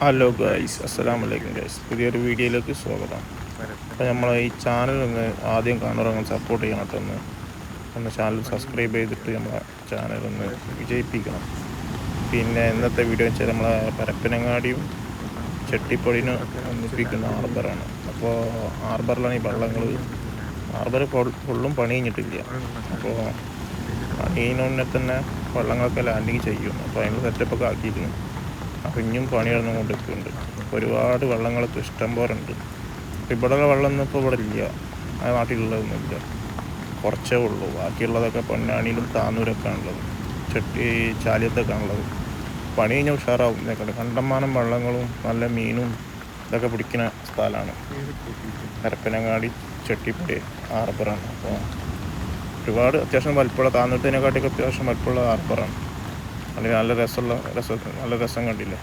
Hello guys, അസ്സലാമു അലൈക്കും guys. പുതിയൊരു വീഡിയോയിലേക്ക് സ്വാഗതം. അപ്പോൾ നമ്മളെ ഈ ചാനൽ ഒന്ന് ആദ്യം കാണുന്നവരൊന്ന് സപ്പോർട്ട് ചെയ്യണം കേട്ടോ. ഒന്ന് ചാനൽ സബ്സ്ക്രൈബ് ചെയ്തിട്ട് നമ്മളെ ചാനൽ ഒന്ന് വിജയിപ്പിക്കണം. പിന്നെ ഇന്നത്തെ വീഡിയോ വെച്ചാൽ നമ്മളെ പരപ്പനങ്ങാടിയും ചെട്ടിപ്പൊടിനും ഒന്നിപ്പിക്കുന്ന ഹാർബറാണ്. അപ്പോൾ ഹാർബറിലാണ് ഈ വള്ളങ്ങൾ. ഹാർബർ ഫുള്ളും പണി കഴിഞ്ഞിട്ടില്ല. അപ്പോൾ പണിയുന്നതിനെ തന്നെ വള്ളങ്ങളൊക്കെ ലാൻഡിങ് ചെയ്യും. അപ്പോൾ അതിൻ്റെ സെറ്റപ്പൊക്കെ ആക്കിയിരിക്കുന്നു. അപ്പോൾ ഇനിയും പണി നടന്നുകൊണ്ടിരിക്കുന്നുണ്ട്. ഒരുപാട് വള്ളങ്ങളൊക്കെ ഇഷ്ടം പോലെ ഉണ്ട്. ഇവിടെയുള്ള വെള്ളമൊന്നും ഇപ്പോൾ ഇവിടെ ഇല്ല, ആ നാട്ടിലുള്ളതൊന്നുമില്ല, കുറച്ചേ ഉള്ളൂ. ബാക്കിയുള്ളതൊക്കെ പൊന്നാനിയിലും താന്നൂരൊക്കെ ആണുള്ളത്, ചാലിയത്തൊക്കെ ആണുള്ളത്. പണി കഴിഞ്ഞാൽ ഉഷാറാവും. ഇതൊക്കെ കണ്ടമാനം വള്ളങ്ങളും നല്ല മീനും ഇതൊക്കെ പിടിക്കുന്ന സ്ഥലമാണ് പരപ്പനങ്ങാടി ചെട്ടിപ്പൊടി ഹാർബറാണ്. അപ്പോൾ ഒരുപാട് അത്യാവശ്യം വലിപ്പമുള്ള, താന്നൂരത്തിനെക്കാട്ടിയൊക്കെ അത്യാവശ്യം വലിപ്പമുള്ള ഹാർബറാണ്. അല്ലെങ്കിൽ നല്ല രസം കണ്ടില്ലേ.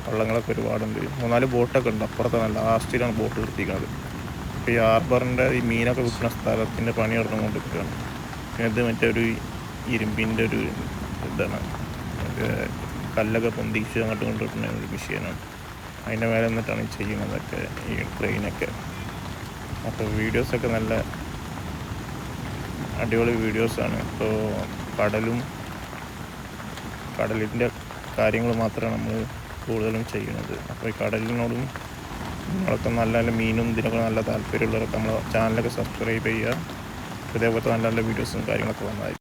വള്ളങ്ങളൊക്കെ ഒരുപാടുണ്ട്. 3-4 ബോട്ടൊക്കെ ഉണ്ട്. അപ്പുറത്തെ നല്ല ലാസ്റ്റിലാണ് ബോട്ട് നിർത്തിക്കുന്നത്. അപ്പോൾ ഈ ഹാർബറിൻ്റെ ഈ മീനൊക്കെ വിൽക്കുന്ന സ്ഥലത്തിൻ്റെ പണി നടന്നുകൊണ്ടിരിക്കുകയാണ്. പിന്നെ ഇത് മറ്റേ ഒരു ഇരുമ്പിൻ്റെ ഒരു ഇതാണ്, കല്ലൊക്കെ പൊന്തിച്ച് അങ്ങോട്ട് കൊണ്ടുവരുന്ന ഒരു മെഷീനാണ്. അതിൻ്റെ മേലെ നിന്നിട്ടാണ് ചെയ്യുന്നതൊക്കെ, ഈ ട്രെയിനൊക്കെ. അപ്പോൾ വീഡിയോസൊക്കെ നല്ല അടിപൊളി വീഡിയോസാണ്. ഇപ്പോൾ കടലിൻ്റെ കാര്യങ്ങൾ മാത്രമാണ് നമ്മൾ കൂടുതലും ചെയ്യുന്നത്. അപ്പോൾ ഈ കടലിനോടും നമ്മളൊക്കെ നല്ല നല്ല മീനും ഇതിനൊക്കെ നല്ല താല്പര്യമുള്ളവരൊക്കെ നമ്മളെ ചാനലൊക്കെ സബ്സ്ക്രൈബ് ചെയ്യുക. ഇതേപോലത്തെ നല്ല നല്ല വീഡിയോസും കാര്യങ്ങളൊക്കെ വന്നതായിരിക്കും.